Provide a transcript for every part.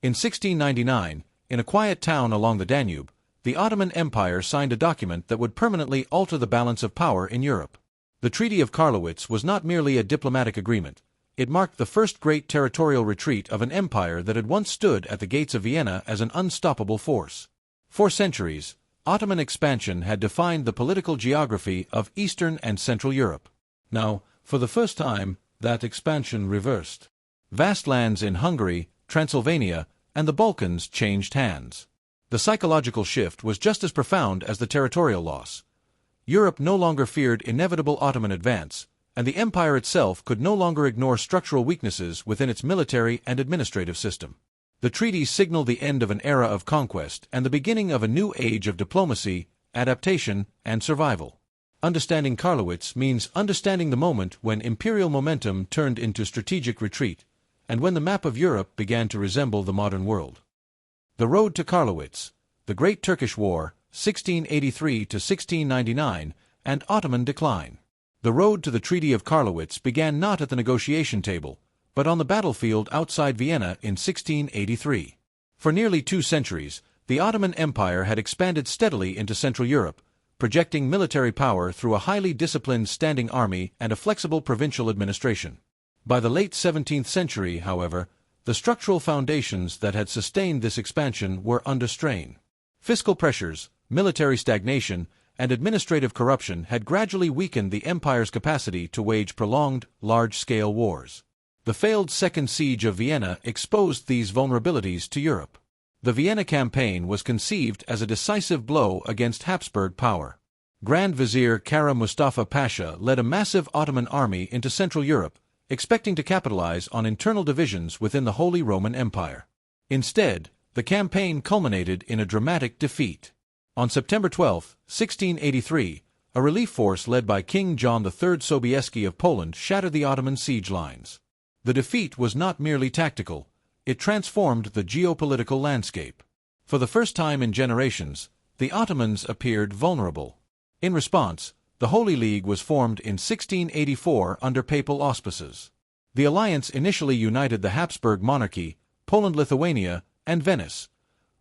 In 1699, in a quiet town along the Danube, the Ottoman Empire signed a document that would permanently alter the balance of power in Europe. The Treaty of Karlowitz was not merely a diplomatic agreement. It marked the first great territorial retreat of an empire that had once stood at the gates of Vienna as an unstoppable force. For centuries, Ottoman expansion had defined the political geography of Eastern and Central Europe. Now, for the first time, that expansion reversed. Vast lands in Hungary, Transylvania, and the Balkans changed hands. The psychological shift was just as profound as the territorial loss. Europe no longer feared inevitable Ottoman advance, and the empire itself could no longer ignore structural weaknesses within its military and administrative system. The treaty signaled the end of an era of conquest and the beginning of a new age of diplomacy, adaptation, and survival. Understanding Karlowitz means understanding the moment when imperial momentum turned into strategic retreat, and when the map of Europe began to resemble the modern world. The road to Karlowitz, the Great Turkish War, 1683 to 1699, and Ottoman decline. The road to the Treaty of Karlowitz began not at the negotiation table, but on the battlefield outside Vienna in 1683. For nearly 2 centuries, the Ottoman Empire had expanded steadily into Central Europe, projecting military power through a highly disciplined standing army and a flexible provincial administration. By the late 17th century, however, the structural foundations that had sustained this expansion were under strain. Fiscal pressures, military stagnation, and administrative corruption had gradually weakened the empire's capacity to wage prolonged, large-scale wars. The failed Second Siege of Vienna exposed these vulnerabilities to Europe. The Vienna campaign was conceived as a decisive blow against Habsburg power. Grand Vizier Kara Mustafa Pasha led a massive Ottoman army into Central Europe, expecting to capitalize on internal divisions within the Holy Roman Empire. Instead, the campaign culminated in a dramatic defeat. On September 12, 1683, a relief force led by King John III Sobieski of Poland shattered the Ottoman siege lines. The defeat was not merely tactical, it transformed the geopolitical landscape. For the first time in generations, the Ottomans appeared vulnerable. In response, the Holy League was formed in 1684 under papal auspices. The alliance initially united the Habsburg Monarchy, Poland-Lithuania, and Venice.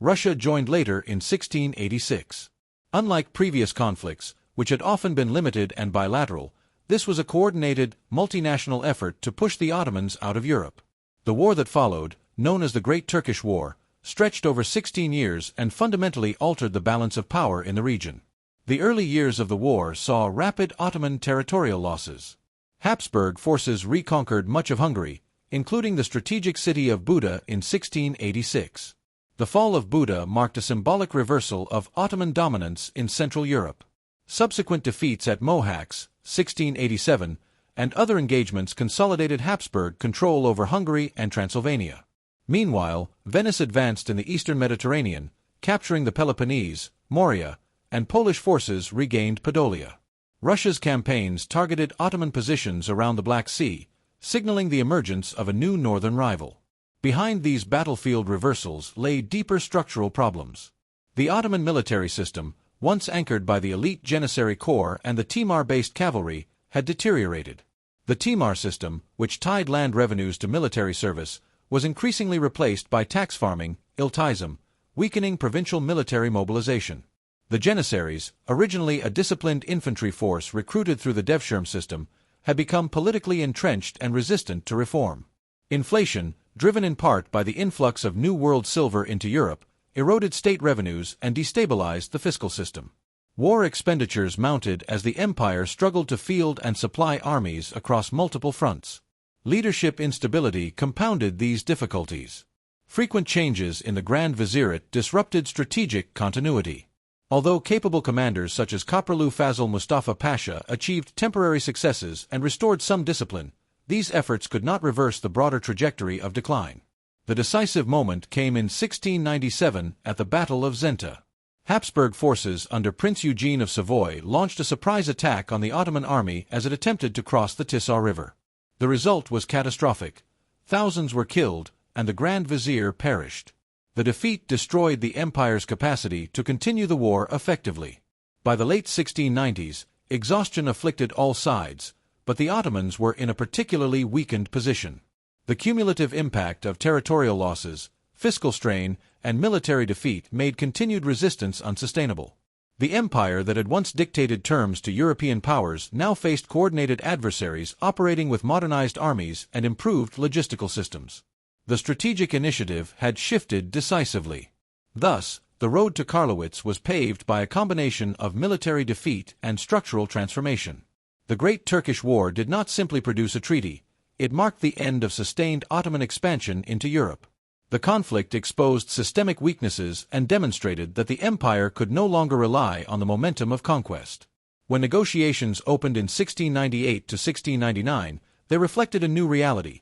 Russia joined later in 1686. Unlike previous conflicts, which had often been limited and bilateral, this was a coordinated, multinational effort to push the Ottomans out of Europe. The war that followed, known as the Great Turkish War, stretched over 16 years and fundamentally altered the balance of power in the region. The early years of the war saw rapid Ottoman territorial losses. Habsburg forces reconquered much of Hungary, including the strategic city of Buda in 1686. The fall of Buda marked a symbolic reversal of Ottoman dominance in Central Europe. Subsequent defeats at Mohacs, 1687, and other engagements consolidated Habsburg control over Hungary and Transylvania. Meanwhile, Venice advanced in the eastern Mediterranean, capturing the Peloponnese, Morea, and Polish forces regained Podolia. Russia's campaigns targeted Ottoman positions around the Black Sea, signaling the emergence of a new northern rival. Behind these battlefield reversals lay deeper structural problems. The Ottoman military system, once anchored by the elite Janissary Corps and the Timar-based cavalry, had deteriorated. The Timar system, which tied land revenues to military service, was increasingly replaced by tax farming, iltism, weakening provincial military mobilization. The Janissaries, originally a disciplined infantry force recruited through the Devshirme system, had become politically entrenched and resistant to reform. Inflation, driven in part by the influx of New World silver into Europe, eroded state revenues and destabilized the fiscal system. War expenditures mounted as the empire struggled to field and supply armies across multiple fronts. Leadership instability compounded these difficulties. Frequent changes in the Grand Vizierate disrupted strategic continuity. Although capable commanders such as Koprulu Fazıl Mustafa Pasha achieved temporary successes and restored some discipline, these efforts could not reverse the broader trajectory of decline. The decisive moment came in 1697 at the Battle of Zenta. Habsburg forces under Prince Eugene of Savoy launched a surprise attack on the Ottoman army as it attempted to cross the Tisza River. The result was catastrophic. Thousands were killed, and the Grand Vizier perished. The defeat destroyed the empire's capacity to continue the war effectively. By the late 1690s, exhaustion afflicted all sides, but the Ottomans were in a particularly weakened position. The cumulative impact of territorial losses, fiscal strain, and military defeat made continued resistance unsustainable. The empire that had once dictated terms to European powers now faced coordinated adversaries operating with modernized armies and improved logistical systems. The strategic initiative had shifted decisively. Thus, the road to Karlowitz was paved by a combination of military defeat and structural transformation. The Great Turkish War did not simply produce a treaty, it marked the end of sustained Ottoman expansion into Europe. The conflict exposed systemic weaknesses and demonstrated that the empire could no longer rely on the momentum of conquest. When negotiations opened in 1698 to 1699, they reflected a new reality.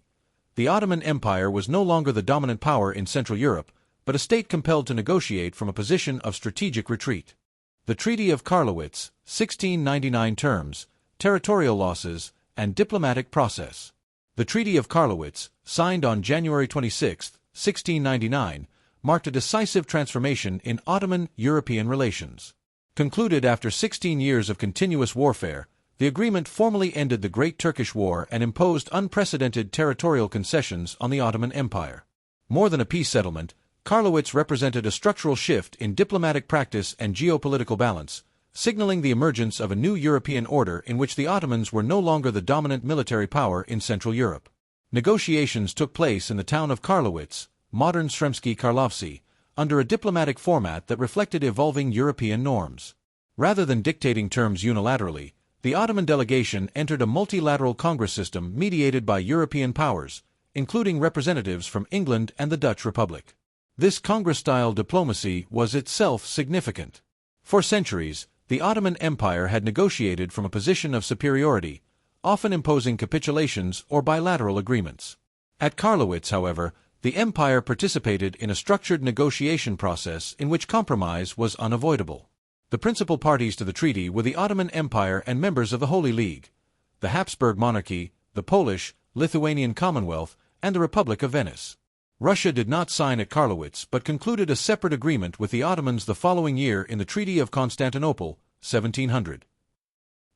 The Ottoman Empire was no longer the dominant power in Central Europe, but a state compelled to negotiate from a position of strategic retreat. The Treaty of Karlowitz, 1699 terms, territorial losses, and diplomatic process. The Treaty of Karlowitz, signed on January 26, 1699, marked a decisive transformation in Ottoman-European relations. Concluded after 16 years of continuous warfare, the agreement formally ended the Great Turkish War and imposed unprecedented territorial concessions on the Ottoman Empire. More than a peace settlement, Karlowitz represented a structural shift in diplomatic practice and geopolitical balance, signaling the emergence of a new European order in which the Ottomans were no longer the dominant military power in Central Europe. Negotiations took place in the town of Karlowitz, modern Sremski Karlovci, under a diplomatic format that reflected evolving European norms. Rather than dictating terms unilaterally, the Ottoman delegation entered a multilateral congress system mediated by European powers, including representatives from England and the Dutch Republic. This congress-style diplomacy was itself significant. For centuries, the Ottoman Empire had negotiated from a position of superiority, often imposing capitulations or bilateral agreements. At Karlowitz, however, the empire participated in a structured negotiation process in which compromise was unavoidable. The principal parties to the treaty were the Ottoman Empire and members of the Holy League, the Habsburg Monarchy, the Polish-Lithuanian Commonwealth, and the Republic of Venice. Russia did not sign at Karlowitz but concluded a separate agreement with the Ottomans the following year in the Treaty of Constantinople, 1700.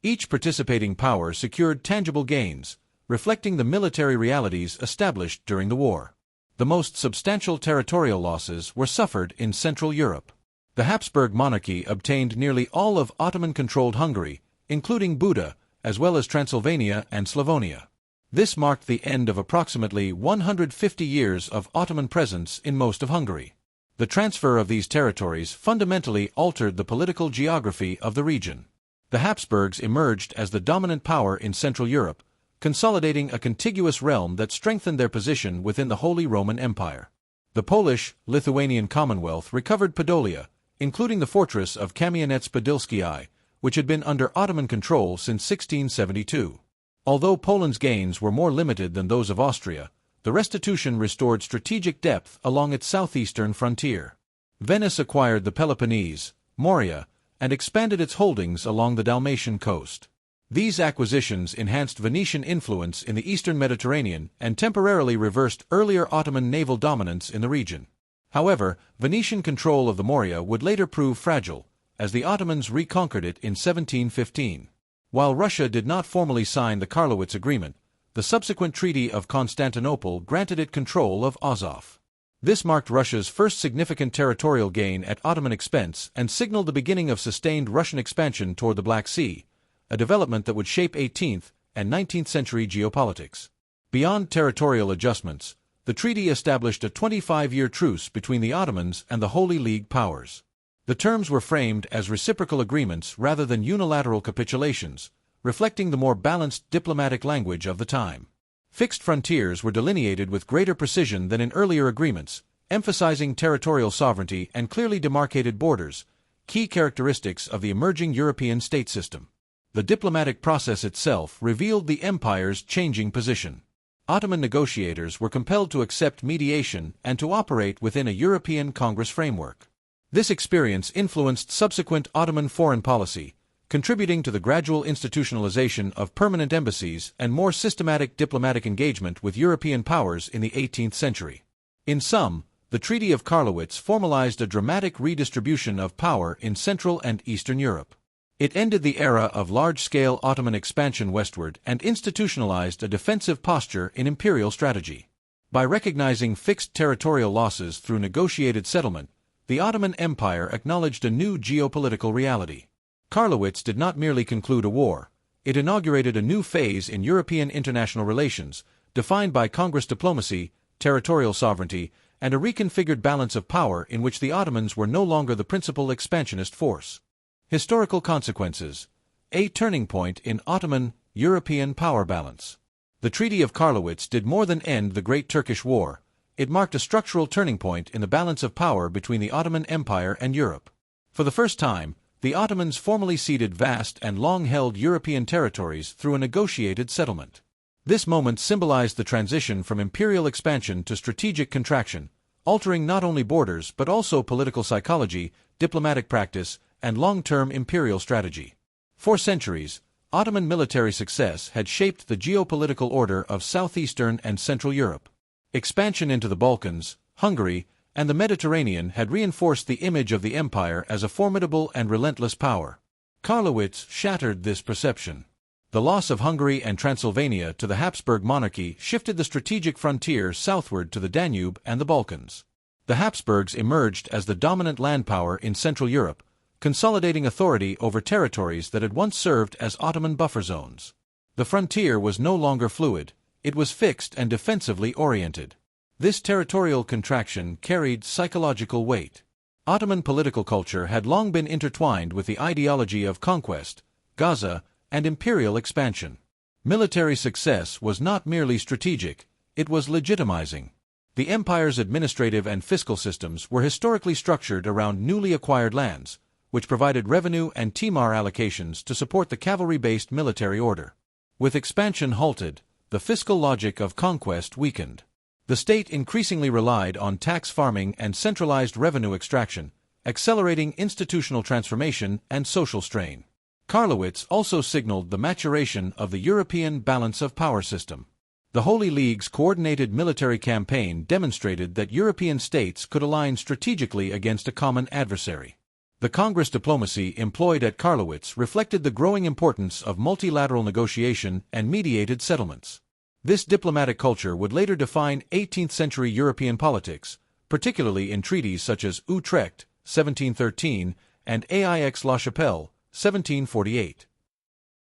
Each participating power secured tangible gains, reflecting the military realities established during the war. The most substantial territorial losses were suffered in Central Europe. The Habsburg Monarchy obtained nearly all of Ottoman-controlled Hungary, including Buda, as well as Transylvania and Slavonia. This marked the end of approximately 150 years of Ottoman presence in most of Hungary. The transfer of these territories fundamentally altered the political geography of the region. The Habsburgs emerged as the dominant power in Central Europe, consolidating a contiguous realm that strengthened their position within the Holy Roman Empire. The Polish-Lithuanian Commonwealth recovered Podolia, including the fortress of Kamieniec-Podilskyi, which had been under Ottoman control since 1672. Although Poland's gains were more limited than those of Austria, the restitution restored strategic depth along its southeastern frontier. Venice acquired the Peloponnese, Morea, and expanded its holdings along the Dalmatian coast. These acquisitions enhanced Venetian influence in the eastern Mediterranean and temporarily reversed earlier Ottoman naval dominance in the region. However, Venetian control of the Morea would later prove fragile, as the Ottomans reconquered it in 1715. While Russia did not formally sign the Karlowitz Agreement, the subsequent Treaty of Constantinople granted it control of Azov. This marked Russia's first significant territorial gain at Ottoman expense and signaled the beginning of sustained Russian expansion toward the Black Sea, a development that would shape 18th and 19th century geopolitics. Beyond territorial adjustments, the treaty established a 25-year truce between the Ottomans and the Holy League powers. The terms were framed as reciprocal agreements rather than unilateral capitulations, reflecting the more balanced diplomatic language of the time. Fixed frontiers were delineated with greater precision than in earlier agreements, emphasizing territorial sovereignty and clearly demarcated borders, key characteristics of the emerging European state system. The diplomatic process itself revealed the empire's changing position. Ottoman negotiators were compelled to accept mediation and to operate within a European Congress framework. This experience influenced subsequent Ottoman foreign policy, contributing to the gradual institutionalization of permanent embassies and more systematic diplomatic engagement with European powers in the 18th century. In sum, the Treaty of Karlowitz formalized a dramatic redistribution of power in Central and Eastern Europe. It ended the era of large-scale Ottoman expansion westward and institutionalized a defensive posture in imperial strategy. By recognizing fixed territorial losses through negotiated settlement, the Ottoman Empire acknowledged a new geopolitical reality. Karlowitz did not merely conclude a war, it inaugurated a new phase in European international relations, defined by Congress diplomacy, territorial sovereignty, and a reconfigured balance of power in which the Ottomans were no longer the principal expansionist force. Historical consequences. A turning point in Ottoman-European power balance. The Treaty of Karlowitz did more than end the Great Turkish War, it marked a structural turning point in the balance of power between the Ottoman Empire and Europe. For the first time, the Ottomans formally ceded vast and long-held European territories through a negotiated settlement. This moment symbolized the transition from imperial expansion to strategic contraction, altering not only borders but also political psychology, diplomatic practice, and long-term imperial strategy. For centuries, Ottoman military success had shaped the geopolitical order of southeastern and central Europe. Expansion into the Balkans, Hungary, and the Mediterranean had reinforced the image of the empire as a formidable and relentless power. Karlowitz shattered this perception. The loss of Hungary and Transylvania to the Habsburg Monarchy shifted the strategic frontier southward to the Danube and the Balkans. The Habsburgs emerged as the dominant land power in Central Europe, consolidating authority over territories that had once served as Ottoman buffer zones. The frontier was no longer fluid, it was fixed and defensively oriented. This territorial contraction carried psychological weight. Ottoman political culture had long been intertwined with the ideology of conquest, Gaza, and imperial expansion. Military success was not merely strategic, it was legitimizing. The empire's administrative and fiscal systems were historically structured around newly acquired lands, which provided revenue and timar allocations to support the cavalry-based military order. With expansion halted, the fiscal logic of conquest weakened. The state increasingly relied on tax farming and centralized revenue extraction, accelerating institutional transformation and social strain. Karlowitz also signaled the maturation of the European balance of power system. The Holy League's coordinated military campaign demonstrated that European states could align strategically against a common adversary. The Congress diplomacy employed at Karlowitz reflected the growing importance of multilateral negotiation and mediated settlements. This diplomatic culture would later define 18th-century European politics, particularly in treaties such as Utrecht, 1713, and Aix-la Chapelle, 1748.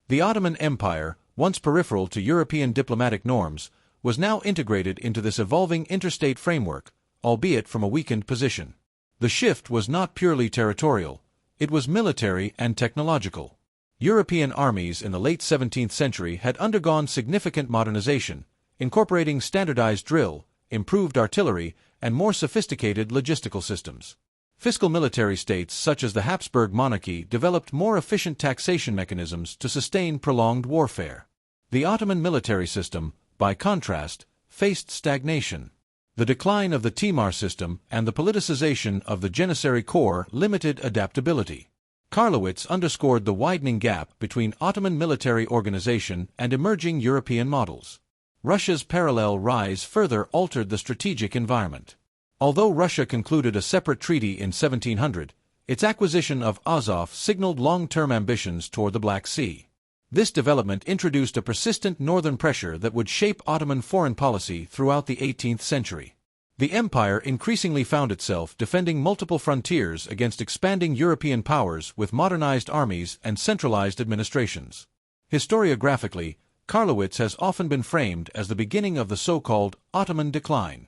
The Ottoman Empire, once peripheral to European diplomatic norms, was now integrated into this evolving interstate framework, albeit from a weakened position. The shift was not purely territorial, it was military and technological. European armies in the late 17th century had undergone significant modernization, incorporating standardized drill, improved artillery, and more sophisticated logistical systems. Fiscal military states such as the Habsburg Monarchy developed more efficient taxation mechanisms to sustain prolonged warfare. The Ottoman military system, by contrast, faced stagnation. The decline of the timar system and the politicization of the Janissary Corps limited adaptability. Karlowitz underscored the widening gap between Ottoman military organization and emerging European models. Russia's parallel rise further altered the strategic environment. Although Russia concluded a separate treaty in 1700, its acquisition of Azov signaled long-term ambitions toward the Black Sea. This development introduced a persistent northern pressure that would shape Ottoman foreign policy throughout the 18th century. The empire increasingly found itself defending multiple frontiers against expanding European powers with modernized armies and centralized administrations. Historiographically, Karlowitz has often been framed as the beginning of the so-called Ottoman decline.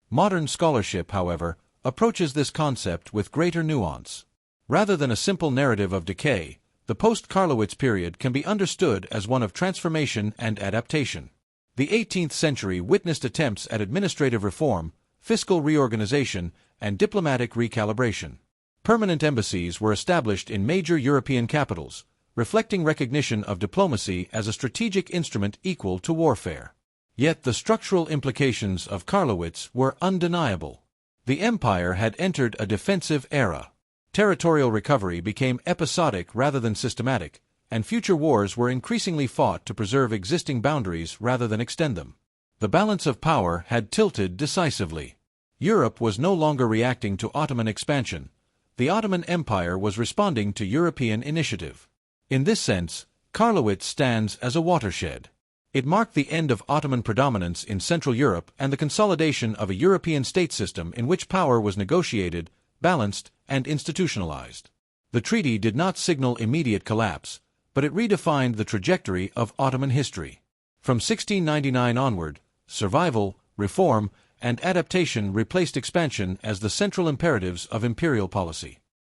Modern scholarship, however, approaches this concept with greater nuance. Rather than a simple narrative of decay, the post-Karlowitz period can be understood as one of transformation and adaptation. The 18th century witnessed attempts at administrative reform, fiscal reorganization, and diplomatic recalibration. Permanent embassies were established in major European capitals, reflecting recognition of diplomacy as a strategic instrument equal to warfare. Yet the structural implications of Karlowitz were undeniable. The empire had entered a defensive era. Territorial recovery became episodic rather than systematic, and future wars were increasingly fought to preserve existing boundaries rather than extend them. The balance of power had tilted decisively. Europe was no longer reacting to Ottoman expansion. The Ottoman Empire was responding to European initiative. In this sense, Karlowitz stands as a watershed. It marked the end of Ottoman predominance in Central Europe and the consolidation of a European state system in which power was negotiated, balanced, and institutionalized. The treaty did not signal immediate collapse, but it redefined the trajectory of Ottoman history. From 1699 onward, survival, reform, and adaptation replaced expansion as the central imperatives of imperial policy.